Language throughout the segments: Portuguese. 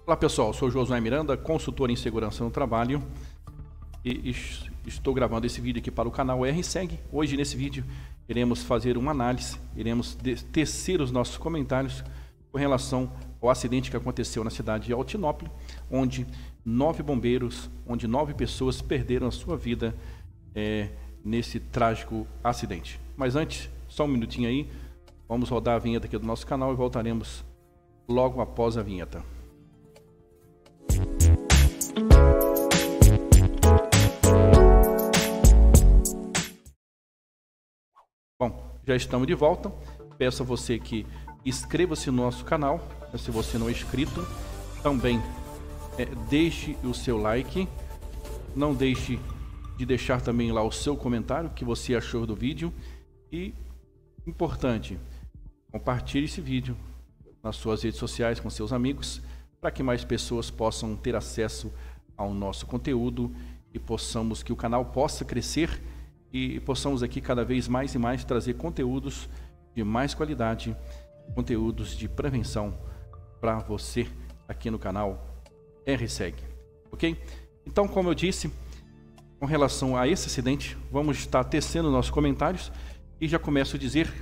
Olá pessoal, sou Josué Miranda, consultor em segurança no trabalho e estou gravando esse vídeo aqui para o canal RSEG. Hoje nesse vídeo iremos fazer uma análise, iremos tecer os nossos comentários com relação ao acidente que aconteceu na cidade de Altinópolis, onde 9 bombeiros, onde 9 pessoas perderam a sua vida nesse trágico acidente. Mas antes, só um minutinho aí, vamos rodar a vinheta aqui do nosso canal e voltaremos logo após a vinheta. Bom, já estamos de volta. Peço a você que inscreva-se no nosso canal, se você não é inscrito. Também deixe o seu like. Não deixe de deixar também lá o seu comentário, o que você achou do vídeo. E, importante, compartilhe esse vídeo nas suas redes sociais com seus amigos, para que mais pessoas possam ter acesso ao nosso conteúdo e que o canal possa crescer e possamos aqui cada vez mais e mais trazer conteúdos de mais qualidade, conteúdos de prevenção para você aqui no canal RSEG, ok? Então, como eu disse, com relação a esse acidente, vamos estar tecendo nossos comentários e já começo a dizer,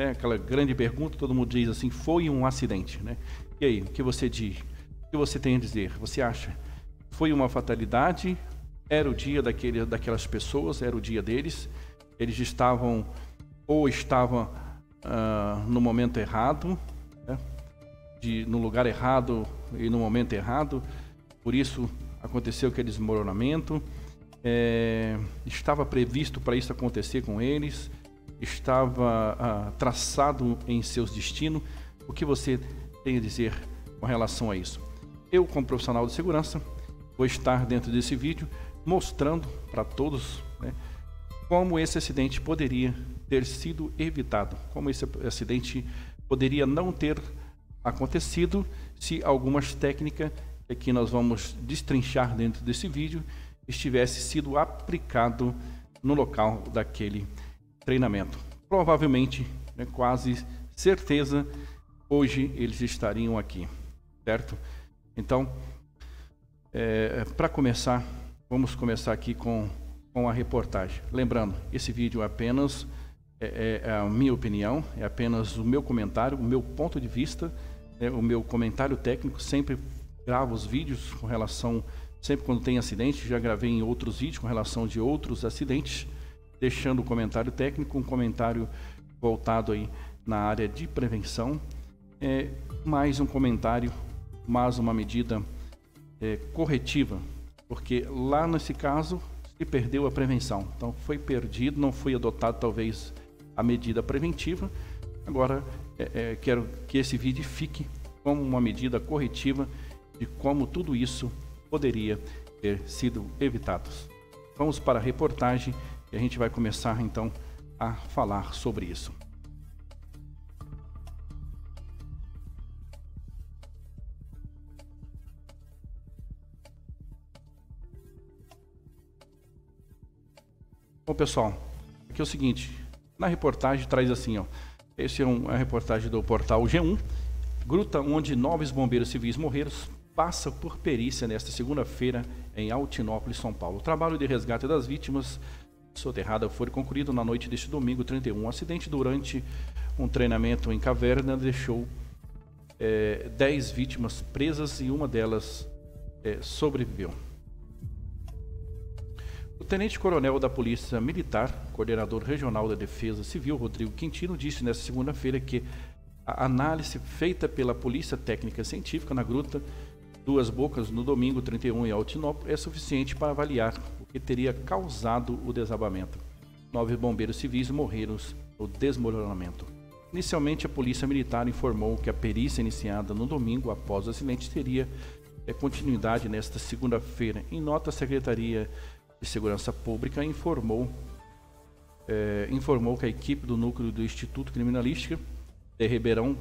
aquela grande pergunta, todo mundo diz assim, foi um acidente, né? E aí, o que você diz? O que você tem a dizer? Você acha que foi uma fatalidade? Era o dia daquelas pessoas, era o dia deles, eles estavam no momento errado, né? No lugar errado e no momento errado, por isso aconteceu aquele desmoronamento, estava previsto para isso acontecer com eles, estava traçado em seus destinos. O que você tem a dizer com relação a isso? Eu, como profissional de segurança, vou estar dentro desse vídeo mostrando para todos, né, como esse acidente poderia ter sido evitado, como esse acidente poderia não ter acontecido se algumas técnicas que aqui nós vamos destrinchar dentro desse vídeo estivesse sido aplicado no local daquele treinamento. Provavelmente, quase certeza, hoje eles estariam aqui, certo? Então, para começar, vamos começar aqui com a reportagem. Lembrando, esse vídeo é apenas a minha opinião, é apenas o meu comentário, o meu ponto de vista, o meu comentário técnico. Sempre gravo os vídeos com relação, sempre quando tem acidente, já gravei em outros vídeos com relação de outros acidentes, deixando o comentário técnico, um comentário voltado aí na área de prevenção, mais um comentário, mais uma medida corretiva, porque lá nesse caso se perdeu a prevenção, então foi perdido, não foi adotado talvez a medida preventiva. Agora quero que esse vídeo fique como uma medida corretiva de como tudo isso poderia ter sido evitado. Vamos para a reportagem e a gente vai começar então a falar sobre isso. Bom, pessoal, aqui é o seguinte, na reportagem traz assim, esse é uma reportagem do portal G1, gruta onde 9 bombeiros civis morreram passa por perícia nesta segunda-feira em Altinópolis, São Paulo. O trabalho de resgate das vítimas soterradas foi concluído na noite deste domingo 31. Um acidente durante um treinamento em caverna deixou 10 vítimas presas e uma delas sobreviveu. O tenente-coronel da Polícia Militar, coordenador regional da Defesa Civil, Rodrigo Quintino, disse nesta segunda-feira que a análise feita pela Polícia Técnica Científica na Gruta Duas Bocas no domingo 31 em Altinópolis é suficiente para avaliar o que teria causado o desabamento. 9 bombeiros civis morreram no desmoronamento. Inicialmente, a Polícia Militar informou que a perícia iniciada no domingo após o acidente teria continuidade nesta segunda-feira. Em nota, a Secretaria de Segurança Pública informou que a equipe do núcleo do Instituto Criminalística de Ribeirão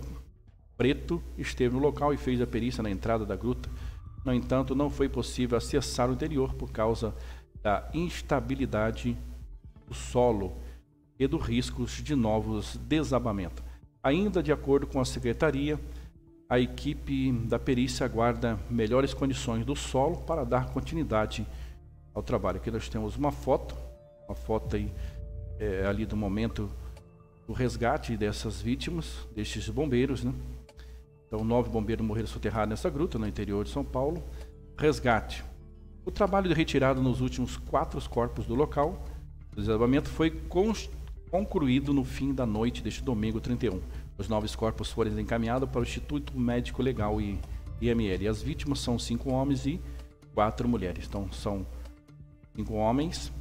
Preto esteve no local e fez a perícia na entrada da gruta. No entanto, não foi possível acessar o interior por causa da instabilidade do solo e dos riscos de novos desabamentos. Ainda de acordo com a Secretaria, a equipe da perícia aguarda melhores condições do solo para dar continuidade ao trabalho. Aqui nós temos uma foto aí ali do momento do resgate dessas vítimas, destes bombeiros, né? Então, 9 bombeiros morreram soterrados nessa gruta, no interior de São Paulo. Resgate. O trabalho de retirada nos últimos 4 corpos do local, o desabamento foi concluído no fim da noite deste domingo 31. Os 9 corpos foram encaminhados para o Instituto Médico Legal e IML. E as vítimas são 5 homens e 4 mulheres. Então, são 5 homens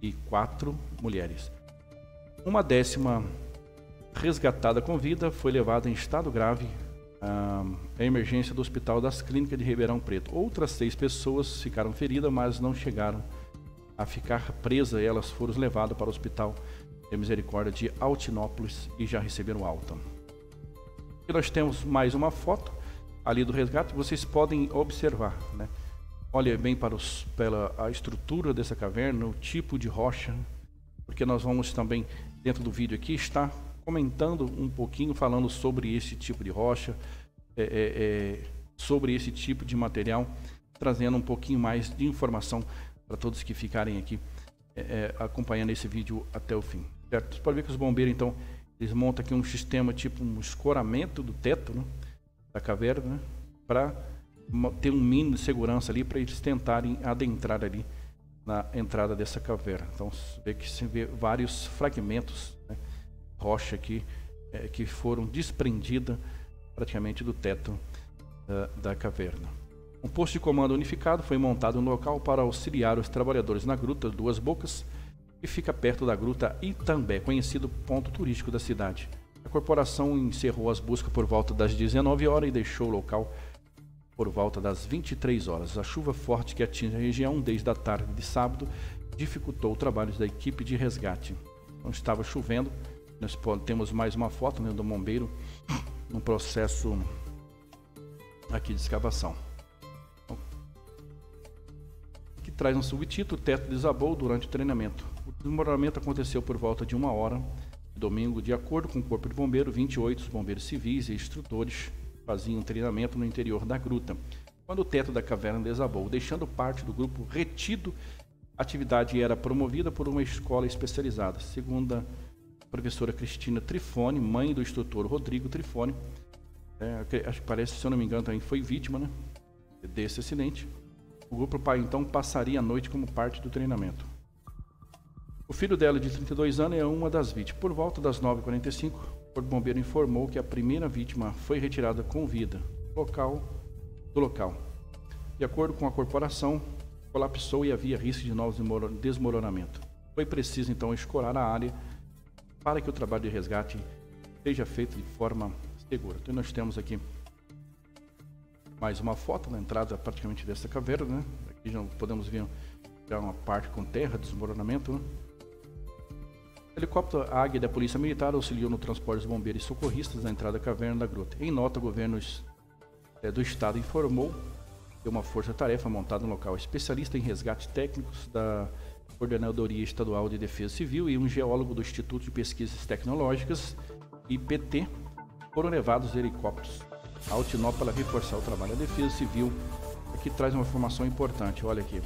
e 4 mulheres. Uma 10ª resgatada com vida foi levada em estado grave à emergência do Hospital das Clínicas de Ribeirão Preto. Outras 6 pessoas ficaram feridas, mas não chegaram a ficar presas. Elas foram levadas para o Hospital de Misericórdia de Altinópolis e já receberam alta. Aqui nós temos mais uma foto ali do resgate. Vocês podem observar, né? Olha bem pela a estrutura dessa caverna, o tipo de rocha, porque nós vamos também, dentro do vídeo aqui, estar comentando um pouquinho, falando sobre esse tipo de rocha, sobre esse tipo de material, trazendo um pouquinho mais de informação para todos que ficarem aqui acompanhando esse vídeo até o fim. Certo? Você pode ver que os bombeiros, então, eles montam aqui um sistema, tipo um escoramento do teto, né, da caverna, né, para ter um mínimo de segurança ali, para eles tentarem adentrar ali na entrada dessa caverna. Então, você vê vários fragmentos, né, rocha aqui, que foram desprendidas praticamente do teto da caverna. Um posto de comando unificado foi montado no local para auxiliar os trabalhadores na gruta Duas Bocas, que fica perto da gruta Itambé, conhecido ponto turístico da cidade. A corporação encerrou as buscas por volta das 19 horas e deixou o local por volta das 23 horas. A chuva forte que atinge a região desde a tarde de sábado dificultou o trabalho da equipe de resgate. Então, estava chovendo. Nós temos mais uma foto, né, do bombeiro no processo aqui de escavação. Então, aqui traz um subtítulo: o teto desabou durante o treinamento. O desmoronamento aconteceu por volta de 1 hora de domingo. De acordo com o Corpo de Bombeiro, 28 bombeiros civis e instrutores faziam treinamento no interior da gruta, quando o teto da caverna desabou, deixando parte do grupo retido. A atividade era promovida por uma escola especializada. Segundo a professora Cristina Trifone, mãe do instrutor Rodrigo Trifone, acho que parece, se eu não me engano, também foi vítima, né, desse acidente. O grupo pai, então, passaria a noite como parte do treinamento. O filho dela, de 32 anos, é uma das vítimas. Por volta das 9h45, o Corpo de Bombeiro informou que a primeira vítima foi retirada com vida do local. De acordo com a corporação, colapsou e havia risco de novo desmoronamento. Foi preciso, então, escorar a área para que o trabalho de resgate seja feito de forma segura. Então, nós temos aqui mais uma foto na entrada praticamente dessa caverna, né? Aqui já podemos ver já uma parte com terra, desmoronamento, né? O helicóptero Águia da Polícia Militar auxiliou no transporte dos bombeiros e socorristas na entrada da caverna da gruta. Em nota, o governo do estado informou que uma força-tarefa montada no local, especialista em resgate técnicos da Coordenadoria Estadual de Defesa Civil e um geólogo do Instituto de Pesquisas Tecnológicas, IPT, foram levados helicópteros a Altinópolis para reforçar o trabalho. A Defesa Civil aqui traz uma informação importante, olha aqui.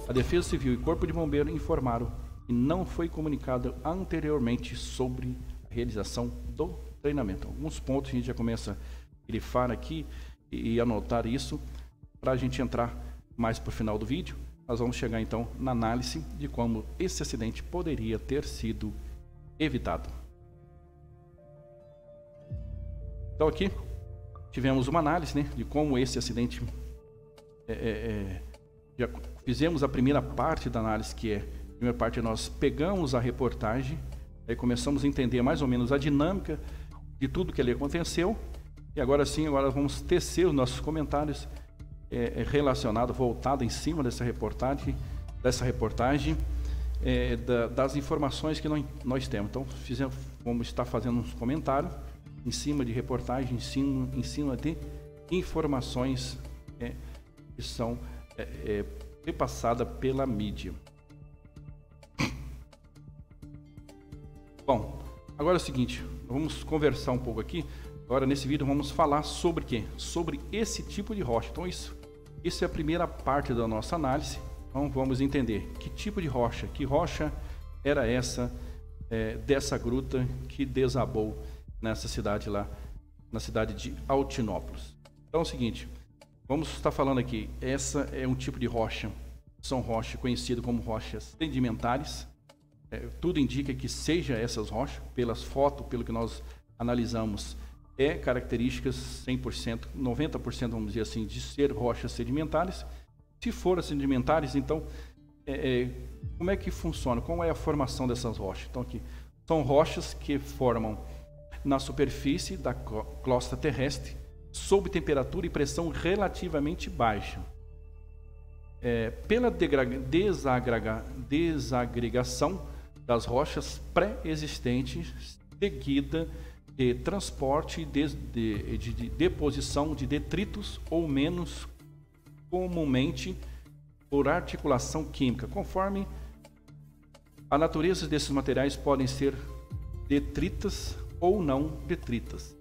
A Defesa Civil e Corpo de Bombeiro informaram que não foi comunicado anteriormente sobre a realização do treinamento. Alguns pontos a gente já começa a grifar aqui e anotar isso para a gente entrar mais para o final do vídeo. Nós vamos chegar então na análise de como esse acidente poderia ter sido evitado. Então aqui tivemos uma análise, né, de como esse acidente já fizemos a primeira parte da análise, que é a primeira parte nós pegamos a reportagem, aí começamos a entender mais ou menos a dinâmica de tudo que ali aconteceu, e agora sim, agora vamos tecer os nossos comentários relacionado, voltado em cima dessa reportagem, das informações que nós temos. Então, vamos estar fazendo uns comentários em cima de reportagem, em cima de informações que são repassadas pela mídia. Bom, agora é o seguinte, vamos conversar um pouco aqui Agora, nesse vídeo, vamos falar sobre o quê? Sobre esse tipo de rocha. Então, isso é a primeira parte da nossa análise. Então, vamos entender que tipo de rocha, que rocha era essa dessa gruta que desabou nessa cidade lá, na cidade de Altinópolis. Então, é o seguinte, vamos estar falando aqui, essa é um tipo de rocha, são rochas conhecidas como rochas sedimentares. Tudo indica que seja essas rochas, pelas fotos, pelo que nós analisamos, características 100%, 90%, vamos dizer assim, de ser rochas sedimentares. Se for sedimentares, então, como é que funciona? Qual é a formação dessas rochas? Então, aqui, são rochas que formam na superfície da crosta terrestre, sob temperatura e pressão relativamente baixa. Pela desagregação das rochas pré-existentes, seguida de transporte de deposição de detritos ou menos comumente por articulação química. Conforme a natureza desses materiais podem ser detritas ou não detritas.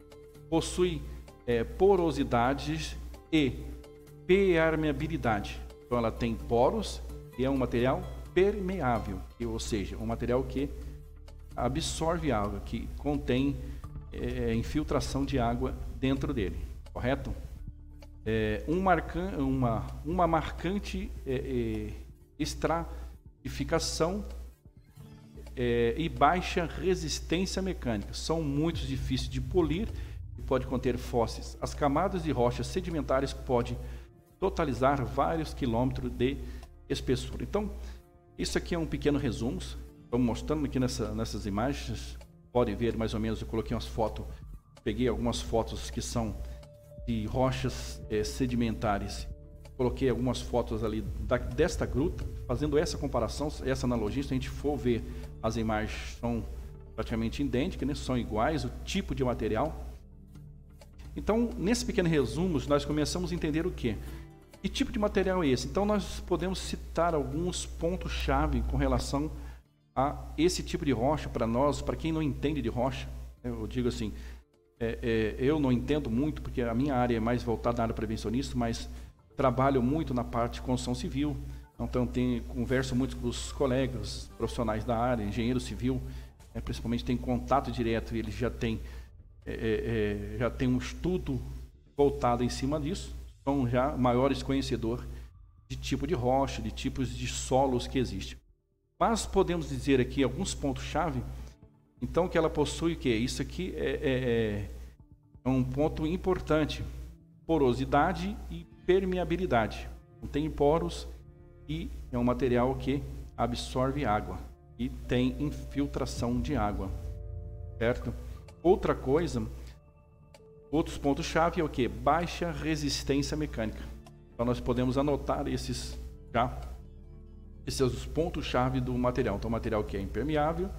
Possui porosidade e permeabilidade. Então ela tem poros e é um material permeável, ou seja, um material que absorve água, que contém infiltração de água dentro dele, correto? Uma marcante estratificação e baixa resistência mecânica. São muito difíceis de polir e pode conter fósseis. As camadas de rochas sedimentares podem totalizar vários quilômetros de espessura. Então, isso aqui é um pequeno resumo. Estamos mostrando aqui nessas imagens. Podem ver mais ou menos, eu coloquei umas fotos, peguei algumas fotos que são de rochas sedimentares. Coloquei algumas fotos ali desta gruta, fazendo essa comparação, essa analogia. Se a gente for ver, as imagens são praticamente idênticas, né? São iguais, o tipo de material. Então, nesse pequeno resumo, nós começamos a entender o quê? Que tipo de material é esse? Então, nós podemos citar alguns pontos-chave com relação a esse tipo de rocha para nós, para quem não entende de rocha. Eu digo assim, eu não entendo muito, porque a minha área é mais voltada à área prevencionista, mas trabalho muito na parte de construção civil. Então, converso muito com os colegas profissionais da área, engenheiro civil, principalmente tem contato direto, eles já têm um estudo voltado em cima disso, são já maiores conhecedores de tipo de rocha, de tipos de solos que existem. Mas podemos dizer aqui alguns pontos-chave, então, que ela possui o quê? Isso aqui é um ponto importante, porosidade e permeabilidade. Não tem poros e é um material que absorve água e tem infiltração de água, certo? Outra coisa, outros pontos-chave é o que? Baixa resistência mecânica. Então, nós podemos anotar esses os pontos-chave do material. Então, o material que é impermeável,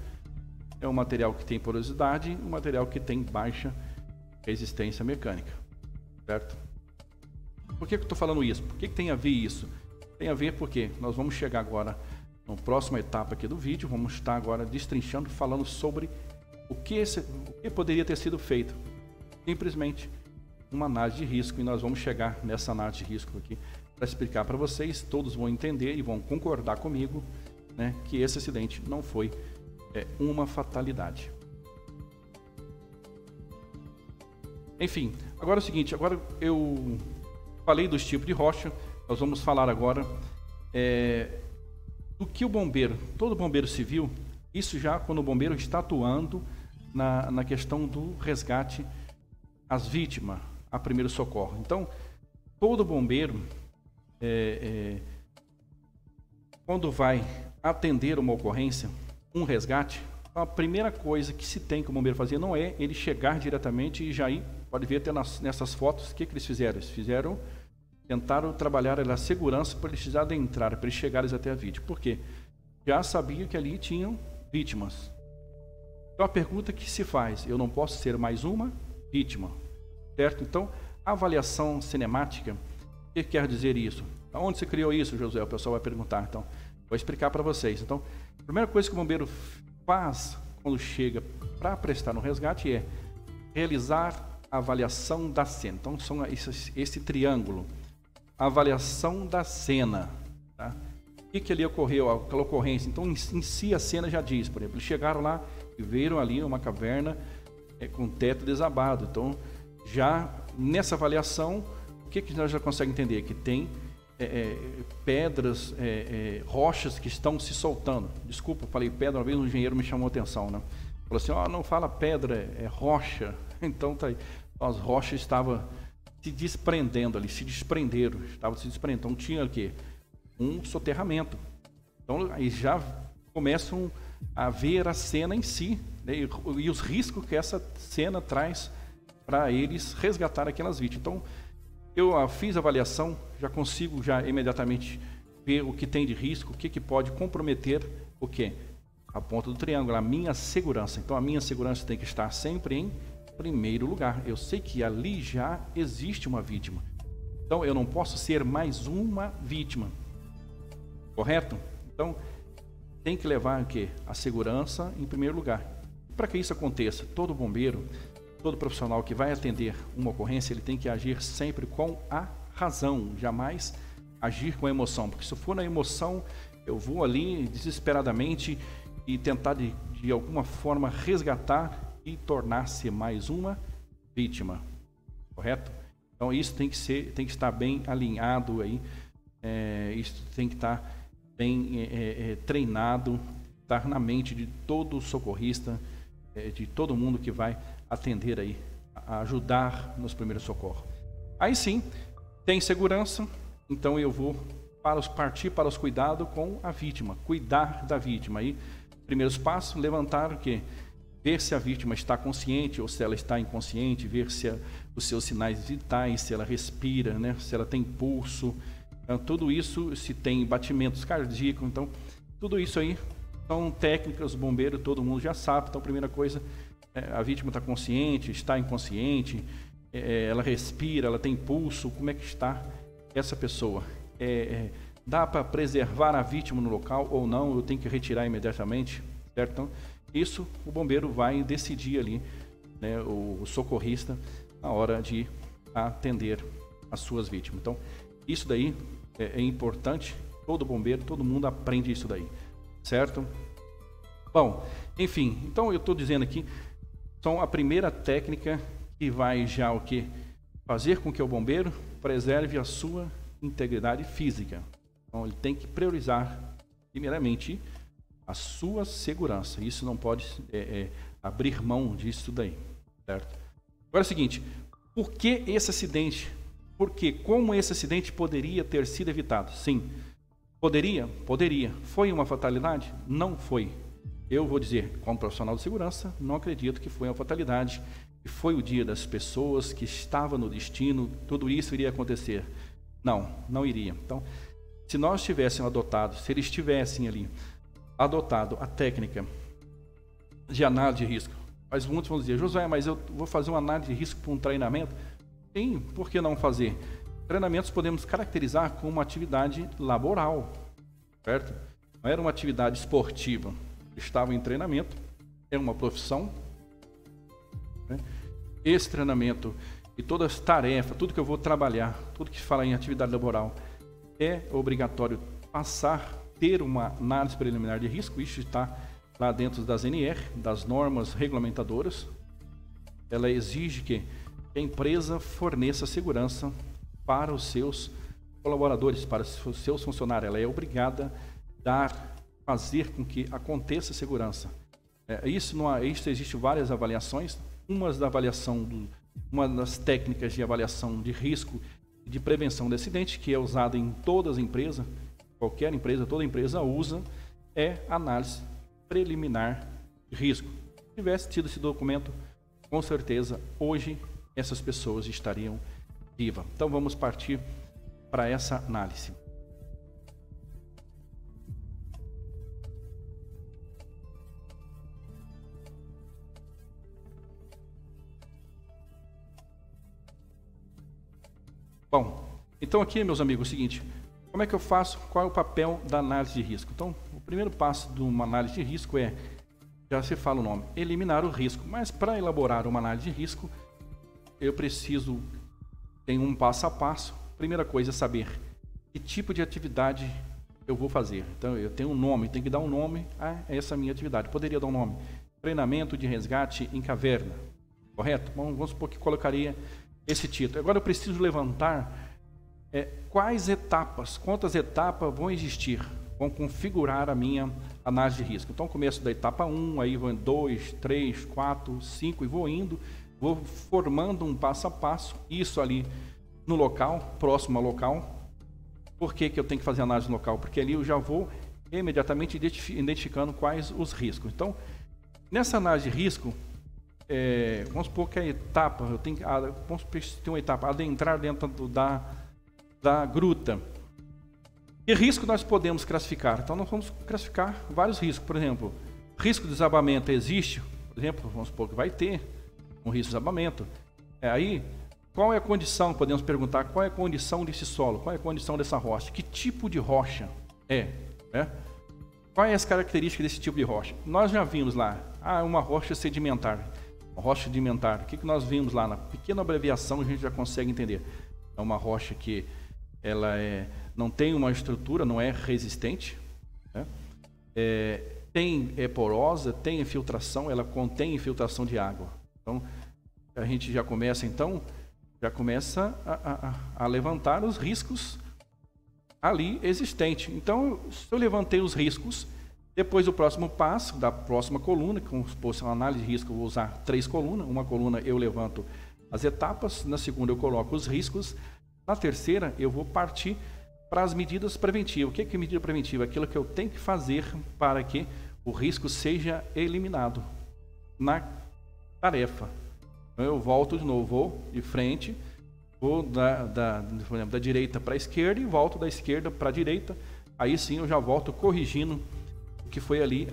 é um material que tem porosidade, um material que tem baixa resistência mecânica, certo? Por que eu estou falando isso? Por que tem a ver isso? Tem a ver porque nós vamos chegar agora na próxima etapa aqui do vídeo, vamos estar agora destrinchando, falando sobre o que poderia ter sido feito. Simplesmente uma análise de risco, e nós vamos chegar nessa análise de risco aqui para explicar para vocês, todos vão entender e vão concordar comigo, né, que esse acidente não foi uma fatalidade. Enfim, agora é o seguinte, agora eu falei dos tipos de rocha, nós vamos falar agora do que o bombeiro, todo bombeiro civil, isso já quando o bombeiro está atuando na questão do resgate às vítimas, a primeiro socorro. Então, todo bombeiro, quando vai atender uma ocorrência, um resgate, a primeira coisa que se tem que o bombeiro fazer não é ele chegar diretamente e já ir, pode ver até nessas fotos, o que eles fizeram? Eles tentaram trabalhar a segurança para eles adentrar, para eles chegarem até a vítima. Por quê? Já sabia que ali tinham vítimas. Então a pergunta que se faz, eu não posso ser mais uma vítima, certo? Então, a avaliação cinemática, o que quer dizer isso? Onde você criou isso, José? O pessoal vai perguntar, então, vou explicar para vocês. Então, a primeira coisa que o bombeiro faz quando chega para prestar um resgate é realizar avaliação da cena. Então, são esse triângulo. Avaliação da cena. Tá? O que ali ocorreu, aquela ocorrência? Então, em si, a cena já diz, por exemplo, eles chegaram lá e viram ali uma caverna com teto desabado. Então, já nessa avaliação, o que nós já conseguimos entender? Que tem pedras, rochas que estão se soltando. Desculpa, eu falei pedra, uma vez um engenheiro me chamou a atenção, né? Falou assim, não fala pedra, é rocha. Então, tá aí. As rochas estavam se desprendendo ali, estavam se desprendendo. Então, tinha o quê? Um soterramento. Então, aí já começam a ver a cena em si, né? E os riscos que essa cena traz para eles resgatar aquelas vítimas. Então, eu fiz a avaliação, já consigo já imediatamente ver o que tem de risco, o que pode comprometer o quê? A ponta do triângulo, a minha segurança. Então, a minha segurança tem que estar sempre em primeiro lugar. Eu sei que ali já existe uma vítima. Então, eu não posso ser mais uma vítima. Correto? Então, tem que levar o quê? A segurança em primeiro lugar. Para que isso aconteça, todo bombeiro, todo profissional que vai atender uma ocorrência, ele tem que agir sempre com a razão, jamais agir com a emoção. Porque se for na emoção, eu vou ali desesperadamente e tentar de alguma forma resgatar e tornar-se mais uma vítima. Correto? Então isso tem que estar bem alinhado aí, isso tem que estar bem treinado, estar na mente de todo socorrista, de todo mundo que vai atender aí, a ajudar nos primeiros socorros. Aí sim, tem segurança, então eu vou partir para os cuidados com a vítima, cuidar da vítima. Aí, primeiros passos, levantar o quê? Ver se a vítima está consciente ou se ela está inconsciente, ver se os seus sinais vitais, se ela respira, né? Se ela tem pulso, então, tudo isso, se tem batimentos cardíacos, então, tudo isso aí são técnicas, bombeiros, todo mundo já sabe. Então, a primeira coisa, a vítima está consciente, está inconsciente, ela respira, ela tem pulso, como é que está essa pessoa? Dá para preservar a vítima no local ou não? Eu tenho que retirar imediatamente, certo? Então, isso o bombeiro vai decidir ali, né, o socorrista, na hora de atender as suas vítimas. Então, isso daí é importante, todo bombeiro, todo mundo aprende isso daí, certo? Bom, enfim, então eu estou dizendo aqui, são a primeira técnica que vai já o quê? Fazer com que o bombeiro preserve a sua integridade física. Então, ele tem que priorizar, primeiramente, a sua segurança. Isso não pode abrir mão disso daí, certo? Agora é o seguinte, por que esse acidente? Porque como esse acidente poderia ter sido evitado? Sim. Poderia? Poderia. Foi uma fatalidade? Não foi. Eu vou dizer, como profissional de segurança, não acredito que foi uma fatalidade, que foi o dia das pessoas, que estava no destino, tudo isso iria acontecer. Não, não iria. Então, se nós tivéssemos adotado, se eles tivessem ali adotado a técnica de análise de risco, mas muitos vão dizer, Josué, mas eu vou fazer uma análise de risco para um treinamento? Sim, por que não fazer? Treinamentos podemos caracterizar como uma atividade laboral, certo? Não era uma atividade esportiva. Estava em treinamento, é uma profissão, né? Esse treinamento e todas as tarefas, tudo que eu vou trabalhar, tudo que fala em atividade laboral, é obrigatório ter uma análise preliminar de risco. Isso está lá dentro das NR, das normas regulamentadoras. Ela exige que a empresa forneça segurança para os seus colaboradores, para os seus funcionários. Ela é obrigada a fazer com que aconteça segurança. Isso existe várias avaliações. Uma das técnicas de avaliação de risco e de prevenção de acidente, que é usada em todas as empresas, qualquer empresa, toda empresa usa, é análise preliminar de risco. Se tivesse tido esse documento, com certeza, hoje, essas pessoas estariam vivas. Então, vamos partir para essa análise. Bom, então aqui, meus amigos, é o seguinte, como é que eu faço? Qual é o papel da análise de risco? Então, o primeiro passo de uma análise de risco já se fala o nome, eliminar o risco. Mas para elaborar uma análise de risco, eu preciso, tem um passo a passo. Primeira coisa é saber que tipo de atividade eu vou fazer. Então, eu tenho um nome, tenho que dar um nome a essa minha atividade. Poderia dar um nome: treinamento de resgate em caverna, correto? Vamos supor que colocaria esse título. Agora eu preciso levantar quais etapas, quantas etapas vão existir, vão configurar a minha análise de risco. Então, começo da etapa 1, aí vou em 2, 3, 4, 5 e vou indo, vou formando um passo a passo, isso ali no local, próximo ao local. Por que eu tenho que fazer análise local? Porque ali eu já vou imediatamente identificando quais os riscos. Então, nessa análise de risco, vamos supor que a etapa, vamos supor que tem uma etapa, adentrar dentro da gruta. Que risco nós podemos classificar? Então, nós vamos classificar vários riscos. Por exemplo, risco de desabamento existe? Por exemplo, vamos supor que vai ter um risco de desabamento. Aí, qual é a condição? Podemos perguntar, qual é a condição desse solo? Qual é a condição dessa rocha? Que tipo de rocha é? Quais as características desse tipo de rocha? Nós já vimos lá, uma rocha sedimentar. Uma rocha sedimentar. O que nós vimos lá? Na pequena abreviação a gente já consegue entender. É uma rocha que ela não tem uma estrutura, não é resistente, né? É porosa, tem infiltração, ela contém infiltração de água. Então, a gente já começa a levantar os riscos ali existentes. Então, se eu levantei os riscos, depois o próximo passo da próxima coluna, como se fosse uma análise de risco, eu vou usar 3 colunas. Uma coluna eu levanto as etapas, na segunda eu coloco os riscos, na terceira eu vou partir para as medidas preventivas. O que é medida preventiva? Aquilo que eu tenho que fazer para que o risco seja eliminado na tarefa. Então eu volto de novo, vou de frente, vou por exemplo, da direita para a esquerda e volto da esquerda para a direita. Aí sim eu já volto corrigindo o que foi ali,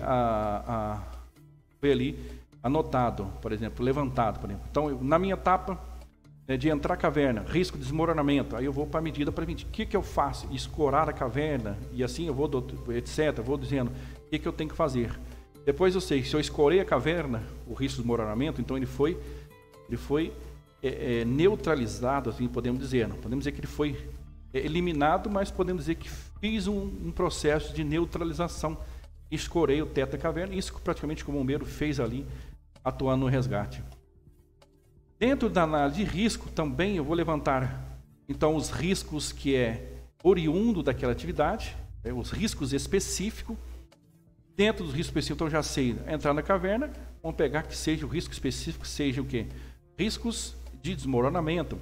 anotado, por exemplo, levantado. Por exemplo. Então, na minha etapa de entrar a caverna, risco de desmoronamento, aí eu vou para a medida preventiva. O que eu faço? Escorar a caverna, e assim eu vou, etc. Vou dizendo o que eu tenho que fazer. Depois eu sei que se eu escorei a caverna, o risco de desmoronamento, então ele foi neutralizado, assim podemos dizer. Não podemos dizer que ele foi eliminado, mas podemos dizer que fiz um processo de neutralização. Escorei o teto da caverna, isso praticamente que o bombeiro fez ali, atuando no resgate. Dentro da análise de risco, também eu vou levantar, então, os riscos que oriundo daquela atividade, os riscos específicos. Dentro dos riscos específicos, então, eu já sei entrar na caverna, vamos pegar que seja o risco específico, seja o quê? Riscos de desmoronamento.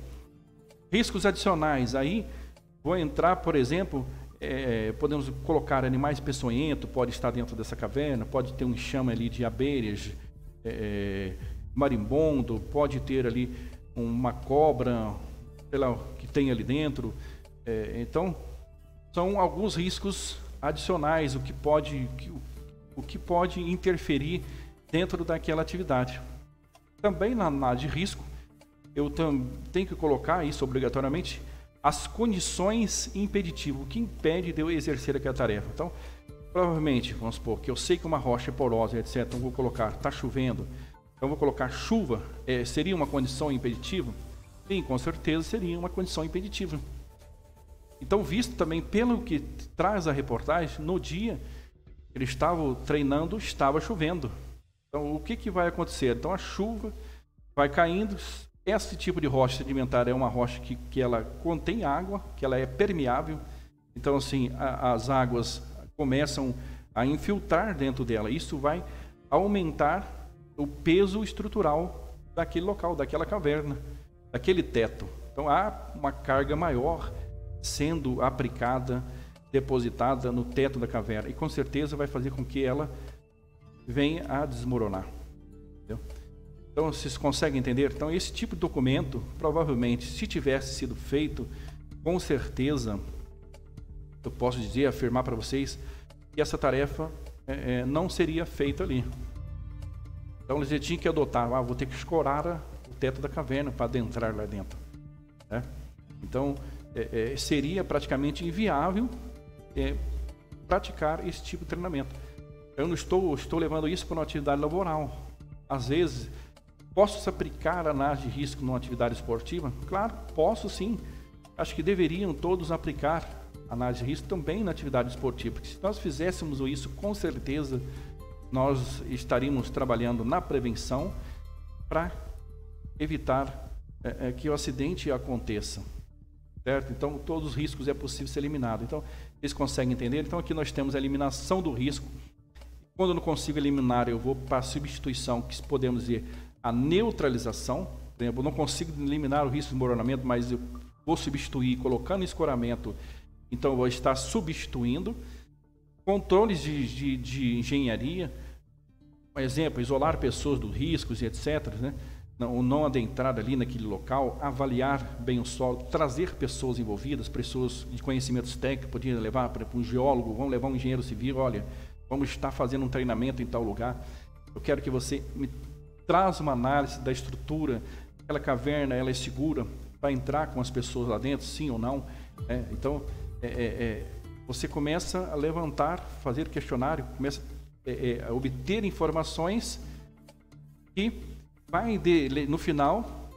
Riscos adicionais, aí vou entrar, por exemplo, podemos colocar animais peçonhentos, pode estar dentro dessa caverna, pode ter um enxame ali de abelhas, marimbondo, pode ter ali uma cobra, sei lá, que tem ali dentro. Então, são alguns riscos adicionais, o que pode interferir dentro daquela atividade. Também na análise de risco, eu tenho que colocar isso obrigatoriamente, as condições impeditivas, o que impede de eu exercer aquela tarefa. Então, provavelmente, vamos supor que eu sei que uma rocha é porosa, etc. Então, vou colocar, está chovendo, então vou colocar chuva, seria uma condição impeditiva? Sim, com certeza seria uma condição impeditiva. Então, visto também pelo que traz a reportagem, no dia que eles estavam treinando, estava chovendo. Então, o que vai acontecer? Então, a chuva vai caindo. Esse tipo de rocha sedimentar é uma rocha que ela contém água, que ela é permeável. Então, assim, as águas começam a infiltrar dentro dela. Isso vai aumentar o peso estrutural daquele local, daquela caverna, daquele teto. Então, há uma carga maior sendo aplicada, depositada no teto da caverna. E, com certeza, vai fazer com que ela venha a desmoronar. Entendeu? Então, vocês conseguem entender? Então, esse tipo de documento, provavelmente, se tivesse sido feito, com certeza, eu posso dizer, afirmar para vocês, que essa tarefa não seria feita ali. Então, eles tinham que adotar, vou ter que escorar o teto da caverna para adentrar lá dentro. Né? Então, seria praticamente inviável praticar esse tipo de treinamento. Eu não estou levando isso para uma atividade laboral. Às vezes, Posso aplicar análise de risco numa atividade esportiva? Claro, posso sim. Acho que deveriam todos aplicar análise de risco também na atividade esportiva, porque se nós fizéssemos isso, com certeza, nós estaríamos trabalhando na prevenção para evitar que o acidente aconteça, certo? Então, todos os riscos é possível ser eliminado. Então, eles conseguem entender? Então, aqui nós temos a eliminação do risco. Quando eu não consigo eliminar, eu vou para a substituição, que podemos dizer a neutralização. Por exemplo, eu não consigo eliminar o risco de desmoronamento, mas eu vou substituir colocando escoramento, então eu vou estar substituindo. Controles de engenharia, por exemplo, isolar pessoas dos riscos e etc., né? Não adentrar ali naquele local, avaliar bem o solo, trazer pessoas envolvidas, pessoas de conhecimentos técnicos, podia levar para um geólogo, vamos levar um engenheiro civil, olha, vamos estar fazendo um treinamento em tal lugar, eu quero que você me traz uma análise da estrutura, aquela caverna, ela é segura para entrar com as pessoas lá dentro, sim ou não? Então, você começa a levantar, fazer questionário, começa a obter informações que vai, no final,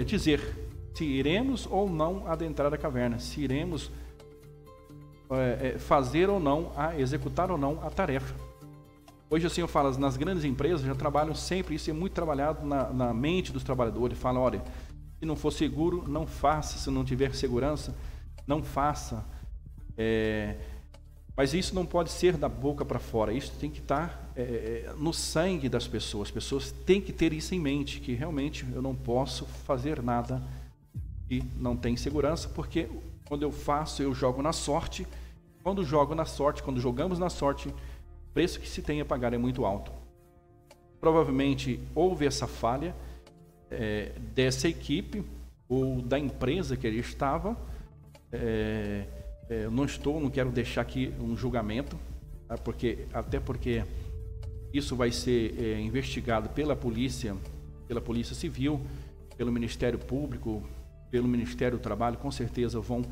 dizer se iremos ou não adentrar a caverna, se iremos fazer ou não, executar ou não a tarefa. Hoje, assim, eu falo, nas grandes empresas já trabalham sempre, isso é muito trabalhado na mente dos trabalhadores. Falam, olha, se não for seguro, não faça, se não tiver segurança, não faça. Mas isso não pode ser da boca para fora, isso tem que estar no sangue das pessoas. As pessoas têm que ter isso em mente, que realmente eu não posso fazer nada que não tem segurança, porque quando eu faço, eu jogo na sorte. Quando jogo na sorte, quando jogamos na sorte, o preço que se tem a pagar é muito alto. Provavelmente houve essa falha dessa equipe ou da empresa que ele estava. Não quero deixar aqui um julgamento, tá? Até porque isso vai ser investigado pela Polícia Civil, pelo Ministério Público, pelo Ministério do Trabalho. Com certeza vão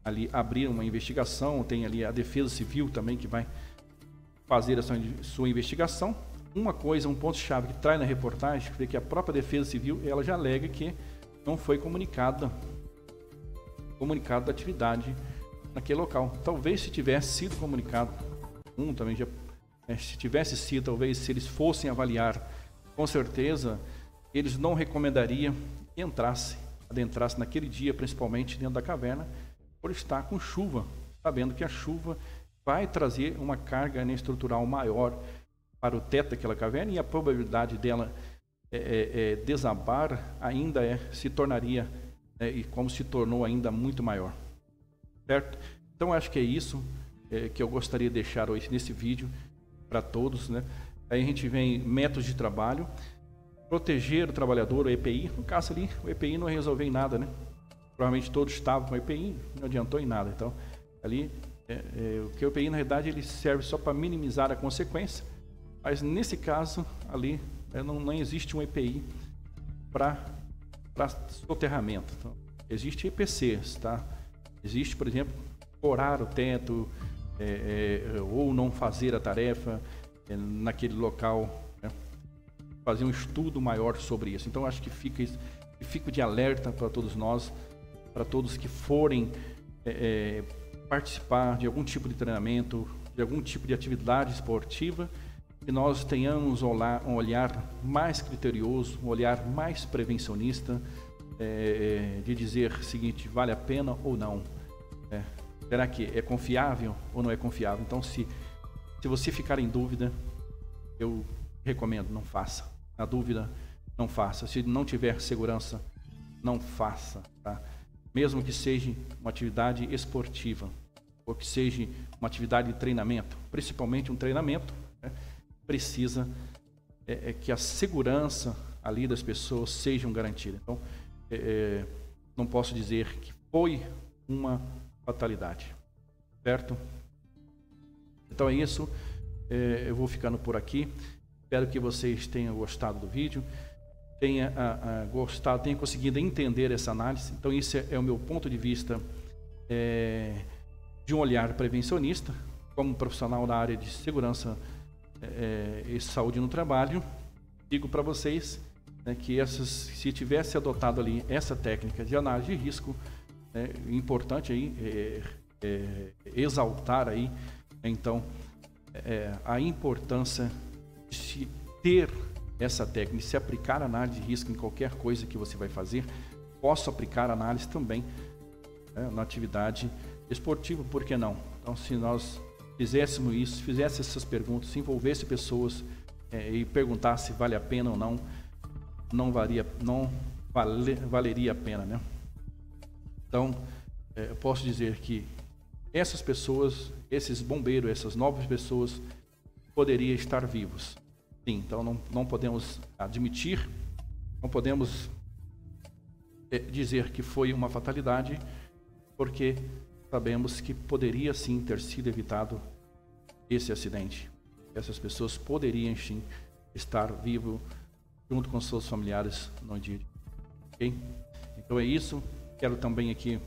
ali abrir uma investigação. Tem ali a Defesa Civil também que vai fazer a sua investigação. Uma coisa, um ponto-chave que traz na reportagem, é que a própria Defesa Civil, ela já alega que não foi comunicado da atividade naquele local. Talvez se tivesse sido comunicado, se tivesse sido, talvez se eles fossem avaliar, com certeza eles não recomendariam que adentrasse naquele dia, principalmente dentro da caverna, por estar com chuva, sabendo que a chuva vai trazer uma carga estrutural maior para o teto daquela caverna e a probabilidade dela desabar ainda se tornaria, e como se tornou ainda muito maior. Certo? Então, acho que é isso que eu gostaria de deixar hoje nesse vídeo para todos, né? Aí a gente vem métodos de trabalho, proteger o trabalhador, o EPI. No caso ali, o EPI não resolveu em nada, né? Provavelmente todos estavam com o EPI, não adiantou em nada. Então, ali, o EPI, na verdade, ele serve só para minimizar a consequência, mas nesse caso, ali, não existe um EPI para soterramento. Então, existe EPCs, tá? Existe, por exemplo, furar o teto ou não fazer a tarefa naquele local, né? Fazer um estudo maior sobre isso. Então, acho que fico de alerta para todos nós, para todos que forem participar de algum tipo de treinamento, de algum tipo de atividade esportiva, que nós tenhamos um olhar mais criterioso, um olhar mais prevencionista, de dizer o seguinte, vale a pena ou não? Será que é confiável ou não é confiável? Então, se você ficar em dúvida, eu recomendo, não faça. Na dúvida, não faça. Se não tiver segurança, não faça, tá? Mesmo que seja uma atividade esportiva, ou que seja uma atividade de treinamento, principalmente um treinamento, né? Precisa que a segurança ali das pessoas seja garantida. Então, não posso dizer que foi uma fatalidade, certo? Então é isso, eu vou ficando por aqui. Espero que vocês tenham gostado do vídeo, tenha conseguido entender essa análise. Então esse é o meu ponto de vista de um olhar prevencionista, como profissional da área de segurança e saúde no trabalho. Digo para vocês né, que se tivesse adotado ali essa técnica de análise de risco, importante aí exaltar aí, então, a importância de se ter essa técnica, de se aplicar análise de risco em qualquer coisa que você vai fazer. Posso aplicar análise também na atividade esportiva, por que não? Então, se nós fizéssemos isso, fizesse essas perguntas, se envolvesse pessoas e perguntasse se vale a pena ou não, valeria a pena, né? Então, eu posso dizer que essas pessoas, esses bombeiros, essas novas pessoas, poderiam estar vivos. Sim, então não podemos admitir, não podemos dizer que foi uma fatalidade, porque sabemos que poderia sim ter sido evitado esse acidente. Essas pessoas poderiam sim estar vivos junto com seus familiares no dia. Ok? Então é isso. Quero também aqui,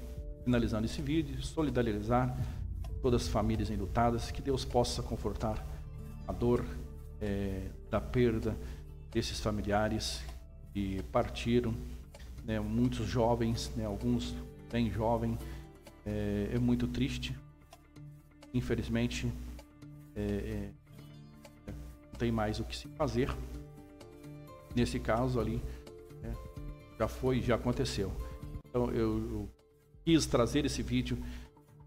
finalizando esse vídeo, solidarizar todas as famílias enlutadas, que Deus possa confortar a dor da perda desses familiares que partiram, né, muitos jovens, né, alguns bem jovens. É muito triste, infelizmente, não tem mais o que se fazer. Nesse caso ali, já aconteceu. Então eu quis trazer esse vídeo,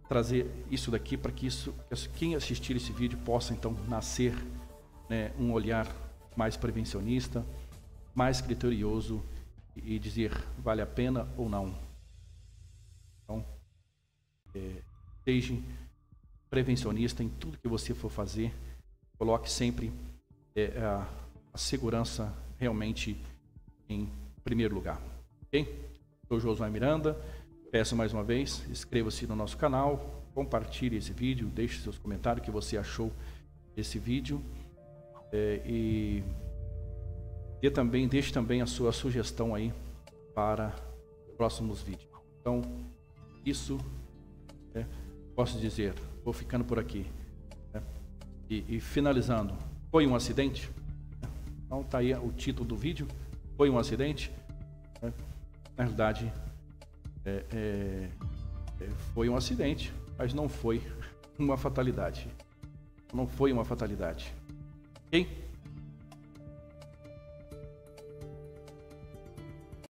trazer isso daqui para que quem assistir esse vídeo possa então nascer, né, um olhar mais prevencionista, mais criterioso e dizer vale a pena ou não. Então, seja prevencionista em tudo que você for fazer, coloque sempre a segurança realmente em primeiro lugar. Ok? Sou Josué Miranda, peço mais uma vez, inscreva-se no nosso canal, compartilhe esse vídeo, deixe seus comentários, o que você achou desse vídeo, e deixe também a sua sugestão aí para próximos vídeos. Então, isso posso dizer, vou ficando por aqui, e finalizando, foi um acidente? Então tá aí o título do vídeo, foi um acidente? Na verdade, foi um acidente, mas não foi uma fatalidade. Não foi uma fatalidade. Ok?